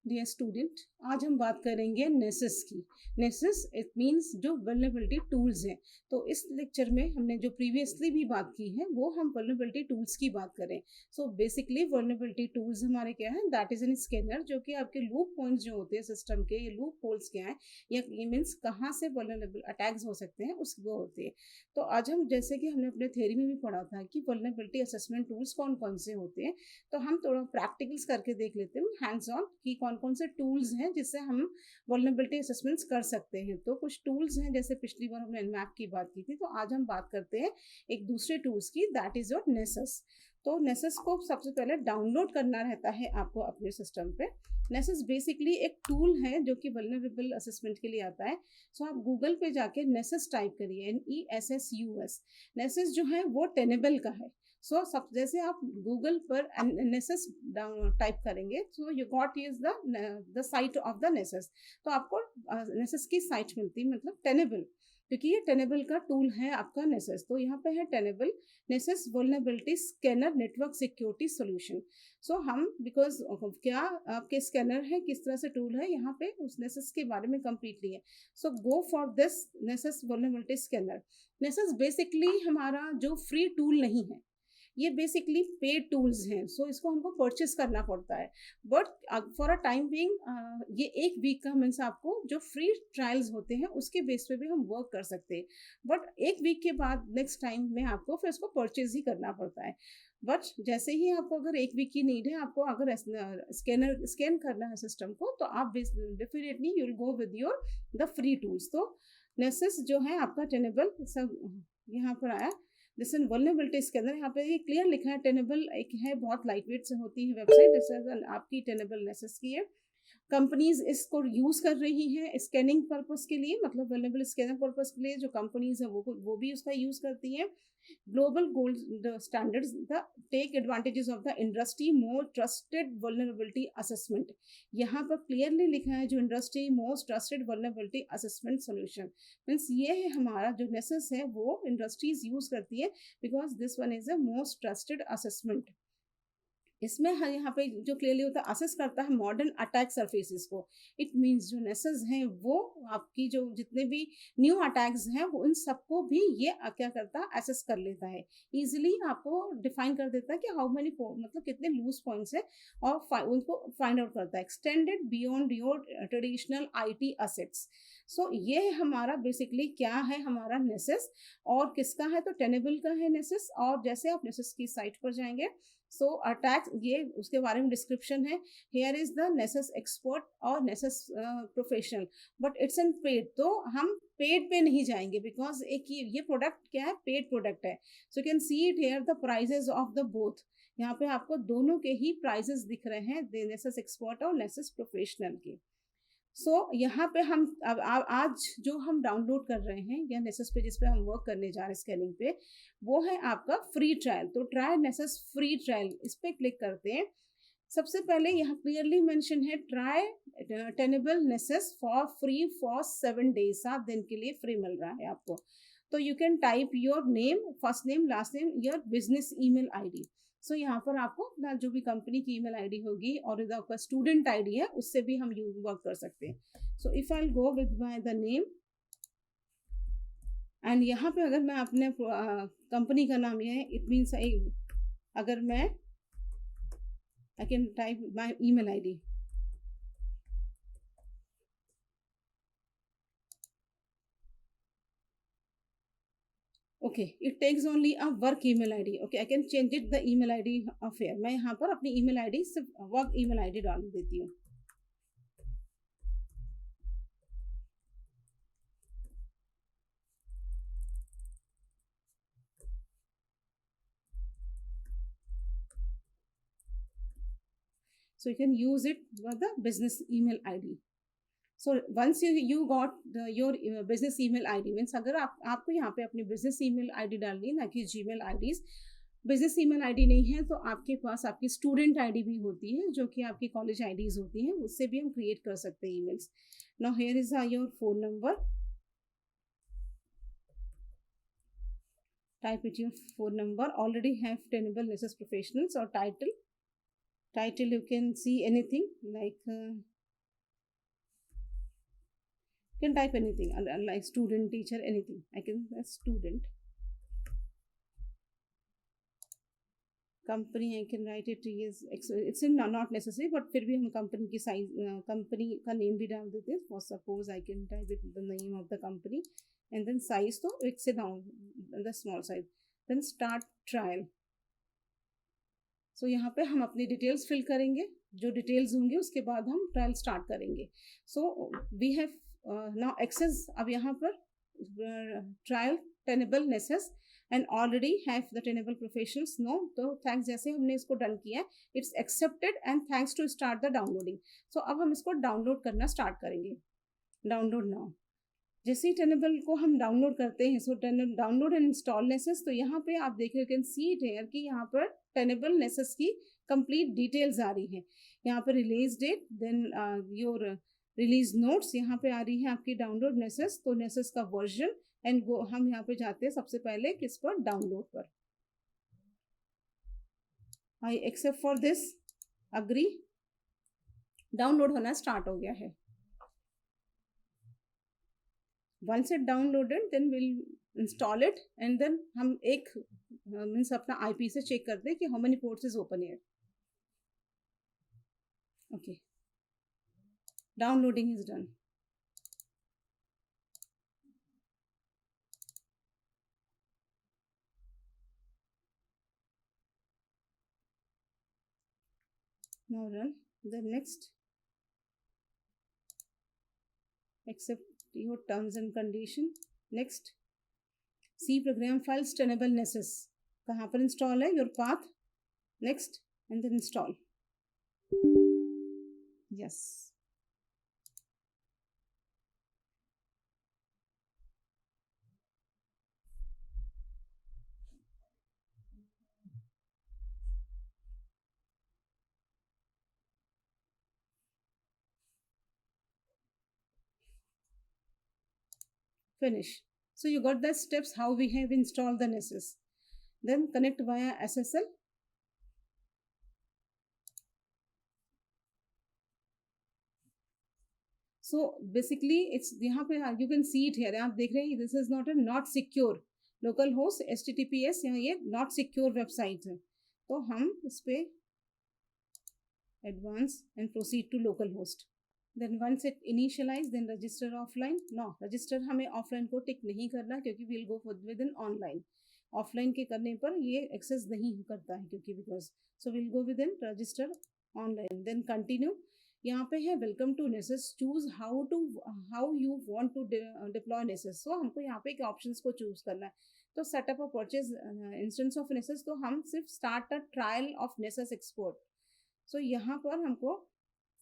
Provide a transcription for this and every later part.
Dear student, आज हम बात करेंगे नेसेस की। नेसेस इट मींस जो वल्नरेबिलिटी टूल्स हैं। तो इस लेक्चर में हमने जो प्रीवियसली भी बात की है वो हम वल्नरेबिलिटी टूल्स की बात करें। सो बेसिकली वल्नरेबिलिटी टूल्स हमारे क्या है, दैट इज एन स्कैनर जो कि आपके लूप पॉइंट्स जो होते हैं सिस्टम के, ये लूप होल्स क्या है या ये मीन्स कहाँ से वल्नरेबल अटैक्स हो सकते हैं उस वो होते हैं। तो आज हम जैसे कि हमने अपने थ्योरी में भी पढ़ा था कि वल्नरेबिलिटी असेसमेंट टूल्स कौन कौन से होते हैं, तो हम थोड़ा प्रैक्टिकल्स करके देख लेते हैं हैंड्स ऑन कि कौन कौन से टूल्स हैं जिससे हम वल्नरेबिलिटी असेसमेंट्स कर सकते हैं। तो कुछ टूल्स हैं, जैसे पिछली बार हमने एनमैप की बात की थी, तो आज हम बात करते हैं एक दूसरे टूल्स की, दैट इज योर नेसेस। तो नेसेस को सबसे पहले डाउनलोड करना रहता है आपको अपने सिस्टम पे। नेसेस बेसिकली एक टूल है जो कि वल्नरेबल असेसमेंट के लिए आता है। सो आप गूगल पे जाके नेसेस टाइप करिए, NESSUS। नेसेस जो है वो टेनेबल का है। सो सब जैसे आप गूगल पर नेसेस टाइप करेंगे, so you got is the site of the Nessus. तो आपको नेसेस की साइट मिलती, मतलब टेनेबल, क्योंकि ये टेनेबल का टूल है आपका नेसेस। तो यहाँ पे है Tenable Nessus vulnerability scanner network security solution. So हम बिकॉज क्या आपके स्कैनर है, किस तरह से टूल है, यहाँ पे उस नेसेस के बारे में कंप्लीटली है। So go for this Nessus vulnerability scanner. Nessus basically हमारा जो फ्री टूल नहीं है, ये बेसिकली पेड टूल्स हैं। सो इसको हमको परचेस करना पड़ता है। But for a time being ये एक वीक का मीन्स आपको जो फ्री ट्रायल्स होते हैं उसके बेस पे भी हम वर्क कर सकते हैं। बट एक वीक के बाद नेक्स्ट टाइम में आपको फिर उसको परचेज ही करना पड़ता है। बट जैसे ही आपको अगर एक वीक की नीड है, आपको अगर स्कैन करना है सिस्टम को, तो आप definitely you will go with your the free tools. तो नेसेस जो है आपका टेनेबल सब यहाँ पर आया। जैसे वल्नरेबिलिटी स्कैनर, यहाँ पे ये क्लियर लिखा है टेनेबल एक है, बहुत लाइट वेट से होती है वेबसाइट, जैसे आपकी टेनेबल नेसेस की है। कंपनीज इसको यूज कर रही हैं स्कैनिंग पर्पस के लिए, मतलब वल्नरेबल स्कैनर पर्पस के लिए जो कंपनीज है वो भी उसका यूज करती हैं। Global gold standards the tech advantages of the industry more trusted vulnerability assessment. यहाँ पर क्लियरली लिखा है जो industry most trusted vulnerability assessment solution. Means ये है हमारा जो नेसेस है वो इंडस्ट्रीज यूज करती है, because this one is a most trusted assessment. इसमें यहाँ पे जो क्लियरली होता है, असेस करता है मॉडर्न अटैक सरफेसेस को। इट मींस जो नेसेस हैं वो आपकी जो जितने भी न्यू अटैक्स हैं वो इन सबको भी ये क्या करता है, असेस कर लेता है। इजीली आपको डिफाइन कर देता है कि हाउ मेनी मतलब कितने लूज पॉइंट्स है, और उनको फाइंड आउट करता है extended beyond your traditional IT assets. So ये हमारा बेसिकली क्या है, हमारा नेसेस। और किसका है, तो टेनेबल का है नेसेस। और जैसे आप नेसेस की साइट पर जाएंगे, सो अटैक ये उसके बारे में डिस्क्रिप्शन है। Here is the Nessus expert और Nessus professional, but it's an paid. तो हम पेड पे नहीं जाएंगे, बिकॉज एक ये प्रोडक्ट क्या है, पेड प्रोडक्ट है। So you can see it here the prices of the both. यहाँ पे आपको दोनों के ही प्राइजेस दिख रहे हैं, नेसेस एक्सपर्ट और नेसेस प्रोफेशनल के। यहाँ पे हम अब आज जो हम डाउनलोड कर रहे हैं या नेसेस पे जिस पे हम वर्क करने जा रहे हैं स्कैनिंग पे, वो है आपका फ्री ट्रायल। तो ट्राई नेसेस फ्री ट्रायल, इस पे क्लिक करते हैं। सबसे पहले यहाँ क्लियरली मेंशन है try Tenable Nessus for free for 7 days, 7 दिन के लिए फ्री मिल रहा है आपको। तो you can type your name, first name, last name, your business email ID। सो यहाँ पर आपको अपना जो भी कंपनी की ईमेल ID होगी और आपका स्टूडेंट ID है उससे भी हम यूज वर्क कर सकते हैं। So if I go with my the name and यहाँ पे अगर मैं अपने कंपनी का नाम ये है, इट मीन्स अगर मैं I can type my email ID। Okay, it takes only a work email ID। Okay, I can change it the email ID of here. मैं यहाँ पर अपनी ईमेल ID सिर्फ वर्क ईमेल ID डाल देती हूँ। So you can use it for the business email ID. So once you got your business email ID, means अगर आपको यहाँ पे अपनी business email ID डालनी है, ना कि Gmail IDs। Business email ID नहीं है तो आपके पास आपकी स्टूडेंट ID भी होती है, जो कि आपकी कॉलेज IDs होती हैं, उससे भी हम क्रिएट कर सकते हैं emails. Now here is your phone number, type it your phone number. Already have Tenable Nessus professionals. और title you can see anything like can type anything like student, teacher, anything. I can student. Company I can write it it's in not necessary, but फिर भी हम company की size company का name भी डाल देते हैं. For suppose I can type it the name of the company and then size तो एक से down the small size. Then start trial. So यहाँ पे हम अपनी डिटेल्स फिल करेंगे, जो डिटेल्स होंगे उसके बाद हम ट्रायल स्टार्ट करेंगे. So we have now access. अब यहाँ पर trial Tenable Nessus and already have the Tenable professionals no. तो थैंक्स जैसे हमने इसको डन किया है, it's accepted and thanks to start the downloading. So अब हम इसको डाउनलोड करना स्टार्ट करेंगे. Download now. जैसे ही टेनेबल को हम डाउनलोड करते हैं, so download and install Nessus, तो यहाँ पे आप देख रहे हो, कैन सी इट हियर कि यहाँ पर टेनेबल नेसेस की कंप्लीट डिटेल्स आ रही हैं. यहाँ पर release date, then your release notes यहाँ पे आ रही है आपकी डाउनलोड नेसेस. तो नेसेस का वर्जन एंड हम यहाँ पे जाते हैं सबसे पहले किस पर, डाउनलोड पर. I except for this, agree. Download होना स्टार्ट हो गया है. once it downloaded then we'll install it and then हम एक मीन्स अपना IP से चेक करते हैं कि how many ports is open here. Okay, downloading is done. Now run. Then next, accept your terms and condition. Next, C program files tenable nesses. कहाँ पर install है, your path. Next and then install. Yes. Finish. So you got the steps how we have installed the nesses. Then connect via SSL. So basically it's यहाँ पे you can see it here. आप देख रहे हैं, this is not secure local host HTTPS. यहाँ ये not secure website है. तो हम इस पे advance and proceed to local host. Then once it initialize, then register offline. No, register हमें offline को टिक नहीं करना, क्योंकि we'll go within online. offline के करने पर ये access नहीं करता है, क्योंकि because so we'll go within register online. Then continue. यहाँ पे है welcome to Nessus. choose how you want to deploy Nessus. so हमको यहाँ पे options को choose करना है. तो setup और purchase instance of Nessus, तो हम सिर्फ start a trial of Nessus export. so यहाँ पर हमको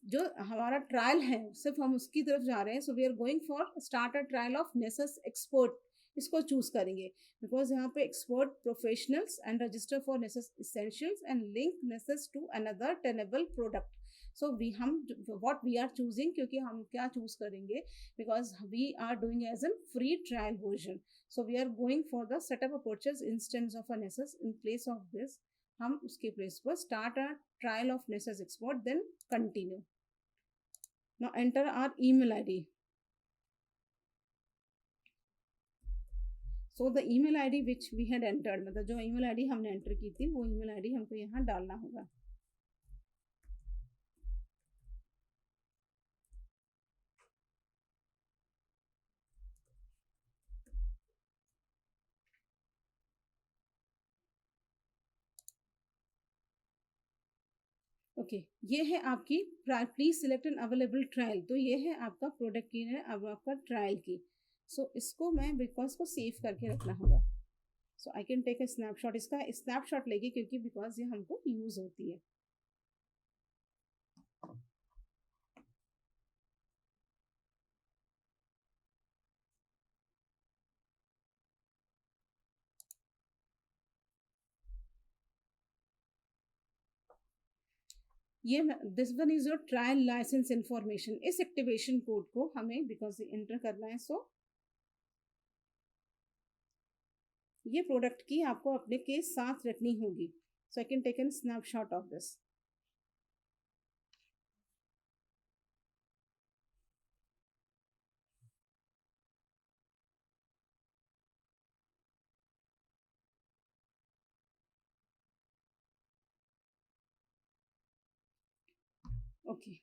जो हमारा ट्रायल है सिर्फ हम उसकी तरफ जा रहे हैं. So we are going for start a trial of Nessus export. इसको चूज करेंगे बिकॉज यहाँ पे export professionals and register for Nessus essentials and link Nessus to another Tenable product. So हम व्हाट वी आर चूजिंग, क्योंकि हम क्या choose करेंगे, because we are doing as an free trial version. So we are going for the setup a purchase instance of a Nessus. In place of this हम उसके प्लेस पर start a trial of Nessus export, then continue. Now enter our email ID. So the email ID which we had entered, मतलब जो email ID हमने enter की थी वो email ID हमको यहाँ डालना होगा. ओके ये है आपकी please select an available trial. तो ये है आपका प्रोडक्ट की है, अब आपका ट्रायल की. सो इसको मैं बिकॉज को सेव करके रखना होगा. So I can take a snapshot. इसका स्नैपशॉट लेगी क्योंकि बिकॉज ये हमको यूज होती है. ये this one is your trial license information. इस एक्टिवेशन कोड को हमें बिकॉज एंटर करना है. सो ये प्रोडक्ट की आपको अपने के साथ रखनी होगी. So I can take an snapshot of this. Okay,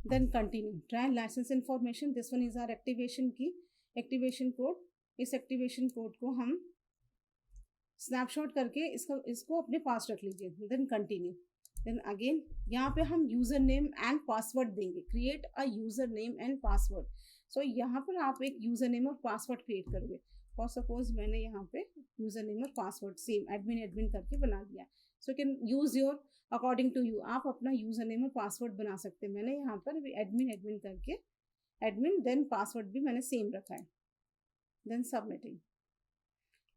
then continue. Try license information. This one is our activation key, activation code. इस एक्टिवेशन कोड को हम स्नैपशॉट करके इसको अपने पास रख लीजिए. Then continue. देन अगेन यहाँ पे हम यूज़र नेम एंड पासवर्ड देंगे. Create a user name and password. So यहाँ पर आप एक यूज़र नेम और पासवर्ड क्रिएट करोगे. फॉर सपोज मैंने यहाँ पे यूज़र नेम और पासवर्ड सेम एडमिन करके बना दिया. So can use your according to you. आप अपना यूज़र नेम और पासवर्ड बना सकते हैं. मैंने यहाँ पर एडमिन करके एडमिन देन पासवर्ड भी मैंने सेम रखा है. Then submitting.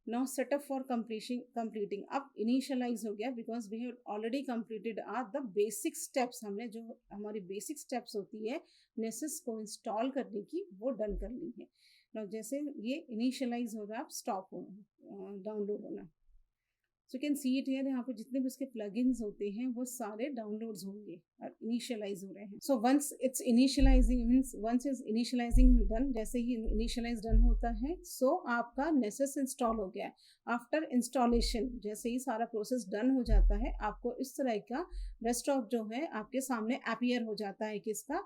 Now setup for completing. अब इनिशियलाइज हो गया because we have already completed are the basic steps. हमने जो हमारी बेसिक स्टेप्स होती है नेसेस को इंस्टॉल करने की वो डन कर ली है. नाउ जैसे ये इनिशियलाइज हो रहा है, अब स्टॉप हो डाउनलोड होना. So can see it here. यहाँ पे जितने भी उसके प्लगइन्स होते हैं वो सारे डाउनलोड्स होंगे और इनिशियलाइज हो रहे हैं. So once it's initializing means once is initializing done, जैसे ही इनिशियलाइज डन होता है सो आपका नेसेस इंस्टॉल हो गया है. आफ्टर इंस्टॉलेशन जैसे ही सारा प्रोसेस डन हो जाता है आपको इस तरह का डेस्कटॉप जो है आपके सामने अपीयर हो जाता है. किसका?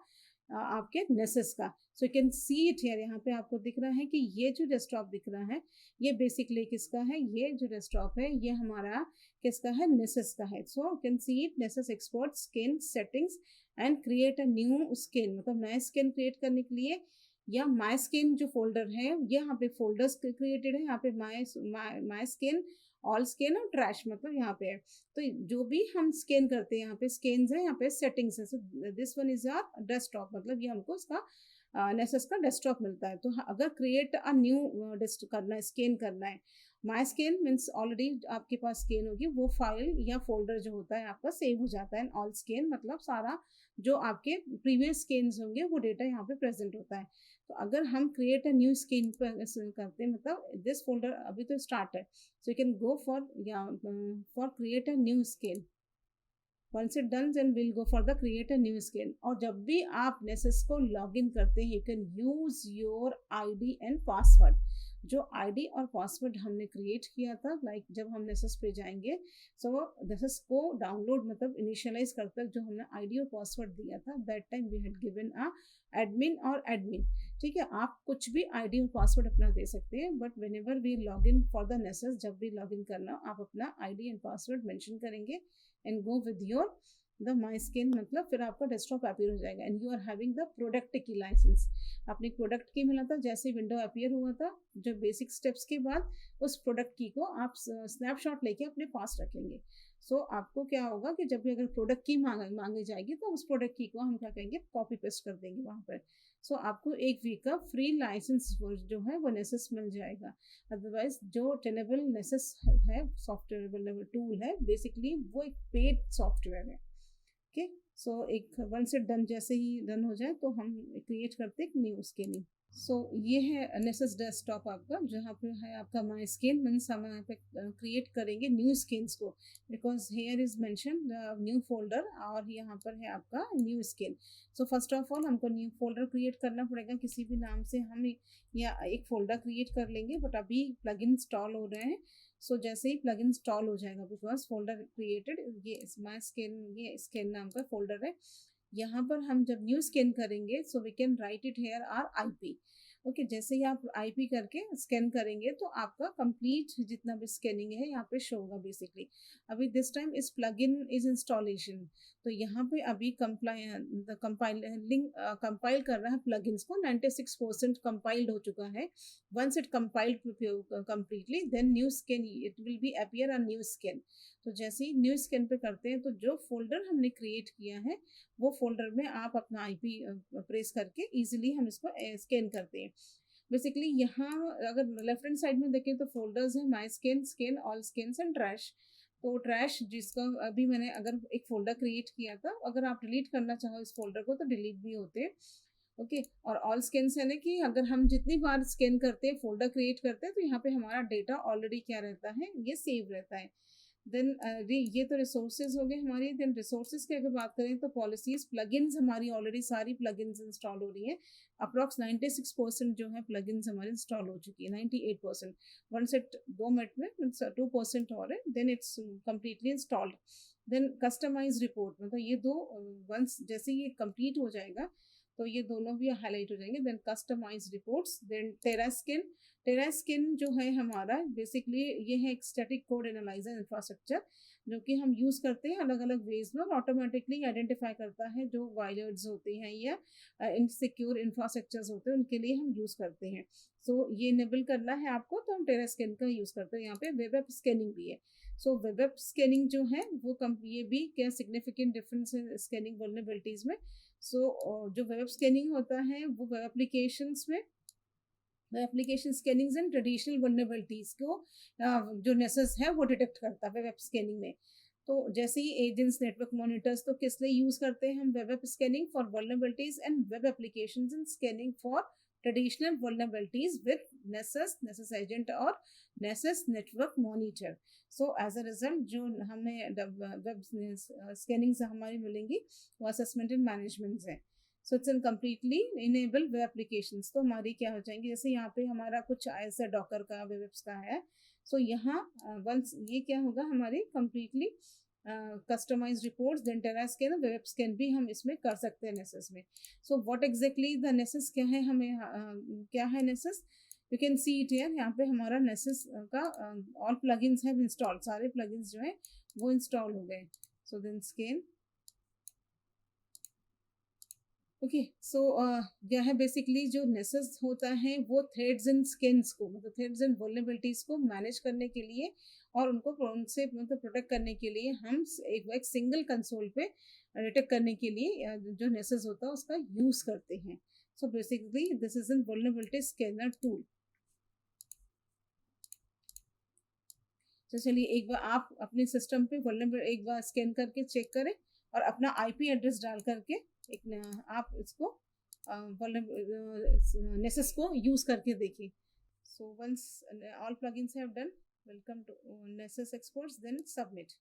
आपके नेसेस का. सो you can see it here. यहाँ पे आपको दिख रहा है कि ये जो डेस्कटॉप दिख रहा है ये बेसिकली किसका है? ये जो डेस्कटॉप है ये हमारा किसका है? नेसेस का है. So you can see it. Nessus export skin settings and create a new skin. मतलब नया स्किन क्रिएट करने के लिए या माई स्किन जो फोल्डर है ये यहाँ पे फोल्डर्स क्रिएटेड है. यहाँ पे माई स्किन, ऑल स्किन और ट्रैश मतलब यहाँ पे है. तो जो भी हम स्कैन करते हैं यहाँ पे स्कैन्स है, यहाँ पे सेटिंग्स है. So this one is our desktop. मतलब ये हमको इसका नेसेस का डेस्कटॉप मिलता है. तो अगर क्रिएट अ न्यू डेस्क करना है, स्कैन करना है, माई स्कैन मीन्स ऑलरेडी आपके पास स्कैन होगी वो फाइल या फोल्डर जो होता है आपका सेव हो जाता है. ऑल स्कैन मतलब सारा जो आपके प्रीवियस स्कैन्स होंगे वो डेटा यहाँ पे प्रेजेंट होता है. तो अगर हम क्रिएट अ न्यू स्कैन करते हैं मतलब दिस फोल्डर अभी तो स्टार्ट है. So you can go for create a new scan. once it done then we'll go for the create a new skin. और जब भी आप नेसेस को लॉग इन करते हैं you can use your ID and password. जो ID और password हमने क्रिएट किया था लाइक जब हम नेसेस पे जाएंगे सो नेसेस को डाउनलोड मतलब इनिशियलाइज करते वक्त जो हमने ID और पासवर्ड दिया था that time we had given a admin और एडमिन. ठीक है, आप कुछ भी ID और पासवर्ड अपना दे सकते हैं but whenever we log in for the Nessus जब भी लॉग इन करना आप अपना ID एंड पासवर्ड मेंशन करेंगे and go with your the my skin मतलब फिर आपका डेस्कटॉप अपीयर हो जाएगा. And you are having the product की लाइसेंस. आपने प्रोडक्ट की मिला था जैसे विंडो अपीयर हुआ था जो बेसिक स्टेप्स के बाद उस प्रोडक्ट की को आप स्नैपशॉट लेके अपने पास रखेंगे. सो आपको क्या होगा कि जब भी अगर प्रोडक्ट की मांगी जाएगी तो उस प्रोडक्ट की को हम क्या करेंगे कॉपी पेस्ट कर देंगे वहाँ पर. सो आपको एक वीक का फ्री लाइसेंस जो है वो नेसेस मिल जाएगा. अदरवाइज जो टेनेबल नेसेस है सॉफ्टवेयर टूल है बेसिकली वो एक पेड सॉफ्टवेयर है. ओके, सो एक वन से डन जैसे ही डन हो जाए तो हम क्रिएट करते हैं न्यू स्किन. सो ये है नेसेस डेस्कटॉप आपका जहाँ पे है आपका माई स्किन मीन्स हम यहाँ पे क्रिएट करेंगे न्यू स्किन्स को because here is mention new folder और यहाँ पर है आपका new skin. So first of all हमको न्यू फोल्डर क्रिएट करना पड़ेगा. किसी भी नाम से हम या एक फोल्डर क्रिएट कर लेंगे बट अभी प्लगइन इंस्टॉल हो रहे हैं. सो जैसे ही प्लगइन इंस्टॉल हो जाएगा बिकॉज फोल्डर क्रिएटेड ये माई स्किन ये स्किन नाम का फोल्डर है. यहाँ पर हम जब न्यू स्कैन करेंगे so we can write it here are IP. Okay, जैसे ही आप IP करके स्कैन करेंगे तो आपका कंप्लीट जितना भी स्कैनिंग है यहाँ पे शो होगा. बेसिकली अभी दिस टाइम इस प्लगइन इज इंस्टॉलेशन. तो यहाँ पे अभी कंपाइल कर रहा है प्लगइन्स को. 96% कंपाइल्ड हो चुका है. Once it compiled completely then new scan it will be appear a new scan. तो जैसे ही न्यू स्कैन पे करते हैं तो जो फोल्डर हमने क्रिएट किया है वो फोल्डर में आप अपना IP प्रेस करके इजीली हम इसको स्कैन करते हैं. बेसिकली यहाँ अगर लेफ्ट हैंड साइड में देखें तो फोल्डर्स हैं my scan, scan, all scans and trash. तो ट्रैश जिसका अभी मैंने अगर एक फोल्डर क्रिएट किया था अगर आप डिलीट करना चाहो इस फोल्डर को तो डिलीट भी होते हैं. ओके, और ऑल स्कैन्स है ना कि अगर हम जितनी बार स्कैन करते हैं फोल्डर क्रिएट करते हैं तो यहाँ पे हमारा डेटा ऑलरेडी क्या रहता है ये सेव रहता है. देन ये तो रिसोर्सेज हो गए हमारी. देन रिसोर्सेज की अगर बात करें तो पॉलिसीज प्लगइन्स हमारी ऑलरेडी सारी प्लगइन्स इंस्टॉल हो रही है. अप्रॉक्स 96% जो है प्लगइन्स हमारी इंस्टॉल हो चुकी है. 98% वन से 2 मिनट में 2% और है then it's completely installed. Then customize report, मतलब ये दो वंस जैसे ये कंप्लीट हो जाएगा तो ये दोनों भी हाईलाइट हो जाएंगे। Then customize reports, then Terrascan. Terrascan जो है हमारा बेसिकली ये है एक स्टैटिक कोड एनालाइजर इंफ्रास्ट्रक्चर जो कि हम यूज़ करते हैं अलग अलग वेज में, और ऑटोमेटिकली आइडेंटिफाई करता है जो वायलर्स होते हैं या इनसिक्योर इंफ्रास्ट्रक्चर्स होते हैं उनके लिए हम यूज़ करते हैं। सो ये इनेबल करना है आपको तो हम टेरास्किन का यूज़ करते हैं। यहाँ पे वेब ऐप स्कैनिंग भी है। सो वेब ऐप स्कैनिंग जो है वो ये भी क्या सिग्निफिकेंट डिफरेंस है स्कैनिंग वल्नरेबिलिटीज में। जो वेब स्कैनिंग होता है वो वेब एप्लीकेशंस में application scanning and traditional vulnerabilities को जो नेसेस है वो डिटेक्ट करता है वेब स्कैनिंग में। तो जैसे ही एजेंट्स नेटवर्क मॉनिटर्स तो किस लिए यूज करते हैं हम web scanning for vulnerabilities and web applications and scanning for traditional vulnerabilities with Nessus agent और Nessus network monitor. So as a result जो हमें वेब स्कैनिंग से हमारी मिलेंगी वो असेसमेंट एंड मैनेजमेंट है। So it's an completely enable web applications. तो हमारी क्या हो जाएंगी, जैसे यहाँ पे हमारा कुछ ऐसा डॉकर का वेब एप्स का है। सो यहाँ वंस ये क्या होगा हमारी completely customize reports then Terra scan web scan भी हम इसमें कर सकते हैं नेसेस में। So what exactly the Nessus क्या है, हमें क्या है Nessus, you can see it here. यहाँ पे हमारा नेसेस का ऑल प्लगइन्स हैव इंस्टॉल्ड, सारे प्लगइन्स जो है वो इंस्टॉल हो गए। So then scan okay. So क्या है बेसिकली जो नेसेस होता है वो थ्रेड्स एंड स्किन्स को, मतलब थ्रेड्स एंड वल्नरेबिलिटीज को मैनेज करने के लिए और उनको उनसे मतलब प्रोटेक्ट करने के लिए हम एक सिंगल कंसोल पे डिटेक्ट करने के लिए जो नेसेस होता है उसका यूज करते हैं। So basically this is an vulnerability scanner tool. तो चलिए एक बार आप अपने सिस्टम पे वल्नरेबिलिटी एक बार स्कैन करके चेक करें और अपना आईपी एड्रेस डाल करके एक आप इसको नेसेस को यूज करके देखिए। So once all plugins have done, welcome to Nessus exports, then submit.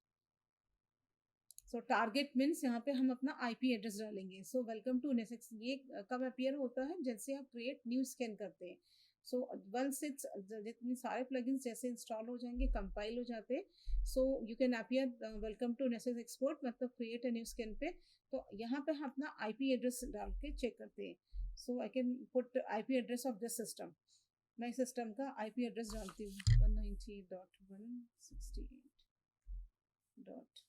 So target means यहाँ पे हम अपना आईपी एड्रेस डालेंगे। सो वेलकम टू नेसेस ये कब अपियर होता है, जैसे आप क्रिएट न्यू स्कैन करते हैं। सो वंस इट्स जितने सारे प्लगइन्स जैसे इंस्टॉल हो जाएंगे कंपाइल हो जाते हैं so you can appear welcome to Nessus export मतलब क्रिएट अ न्यू स्कैन पे। तो यहाँ पे हम अपना आईपी एड्रेस डाल के चेक करते हैं। So I can put IP address of this system. मैं सिस्टम का आईपी एड्रेस डालती हूँ 198.168.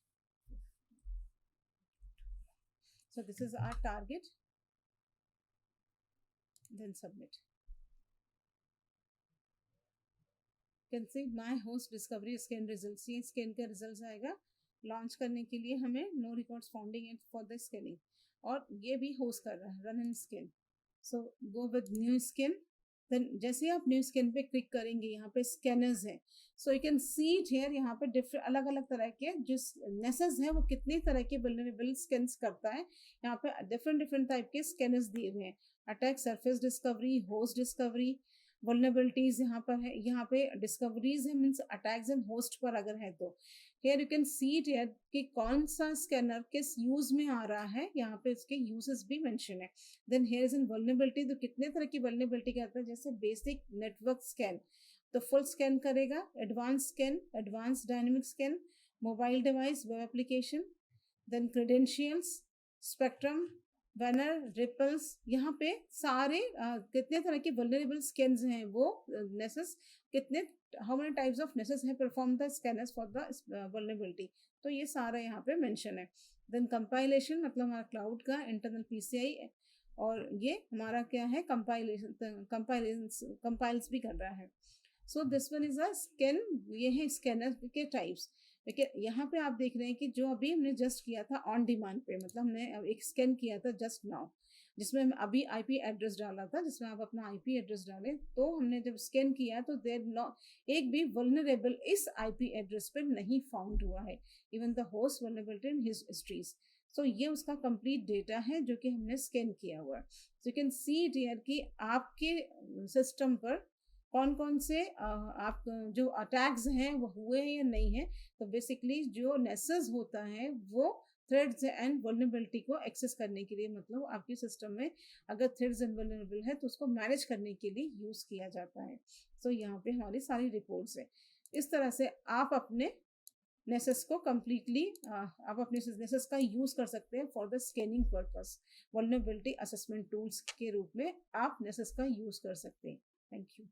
So this is our target, then submit. You can see my host discovery scan results, ये स्कैन का रिजल्ट आएगा। लॉन्च करने के लिए हमें no records founding it for the scanning, और ये भी होस्ट कर रहा है run and scan. So go with new scan. Then जैसे आप न्यू स्कैन पे क्लिक करेंगे यहाँ पे स्कैनर्स है। So you can see it here, यहाँ पे डिफरेंट अलग अलग तरह के जो नेसेस है वो कितनी तरह के वल्नरेबल स्कैन्स करता है। यहाँ पे डिफरेंट डिफरेंट टाइप के स्कैनर्स दिए हुए हैं, attack surface discovery, host discovery, vulnerabilities यहाँ पर है। यहाँ पे डिस्कवरीज है मीन्स अटैक्स एंड होस्ट पर अगर है तो here you can see it here कि कौन सा स्कैनर किस यूज में आ रहा है, यहाँ पे इसके यूजेस भी मेंशन है। Then here is in vulnerability, तो कितने तरह की वल्नरेबिलिटी करता है, जैसे बेसिक नेटवर्क स्कैन तो फुल स्कैन करेगा, advance scan, advance dynamic scan, mobile device, web application, then credentials, spectrum, banner, ripples, यहाँ पे सारे कितने तरह के वल्नरेबल स्कैन्स हैं वो नेसेस कितने हाउ मेनी टाइप्स ऑफ नेसेस है perform the scanners for the vulnerability, तो ये सारा यहाँ पे मेंशन है। देन कंपाइलेशन मतलब हमारा क्लाउड का इंटरनल पीसीआई, और ये हमारा क्या है कंपाइल्स भी कर रहा है। So this one is a scan, ये है स्कैनर के टाइप्स। देखिए यहाँ पे आप देख रहे हैं कि जो अभी हमने जस्ट किया था ऑन डिमांड पे, मतलब हमने एक स्कैन किया था जस्ट नाउ जिसमें हम अभी आईपी एड्रेस डाला था, जिसमें आप अपना आईपी एड्रेस डालें तो हमने जब स्कैन किया तो देर नो एक भी वल्नरेबल इस आईपी एड्रेस पे नहीं फाउंड हुआ है, even the host vulnerability in his histories. So ये उसका कंप्लीट डेटा है जो कि हमने स्कैन किया हुआ है। So you can see it here कि आपके सिस्टम पर कौन कौन से आप जो अटैक्स हैं वो हुए हैं या नहीं है। तो बेसिकली जो नेसेस होता है वो थ्रेड्स एंड वल्नरेबिलिटी को एक्सेस करने के लिए, मतलब आपके सिस्टम में अगर थ्रेड्स एंड वल्नरेबल है तो उसको मैनेज करने के लिए यूज किया जाता है। सो यहाँ पे हमारी सारी रिपोर्ट्स है। इस तरह से आप अपने नेसेस को कम्प्लीटली आप अपने नेसेस का यूज़ कर सकते हैं for the scanning purpose. Vulnerability assessment tools के रूप में आप नेसेस का यूज़ कर सकते हैं। Thank you.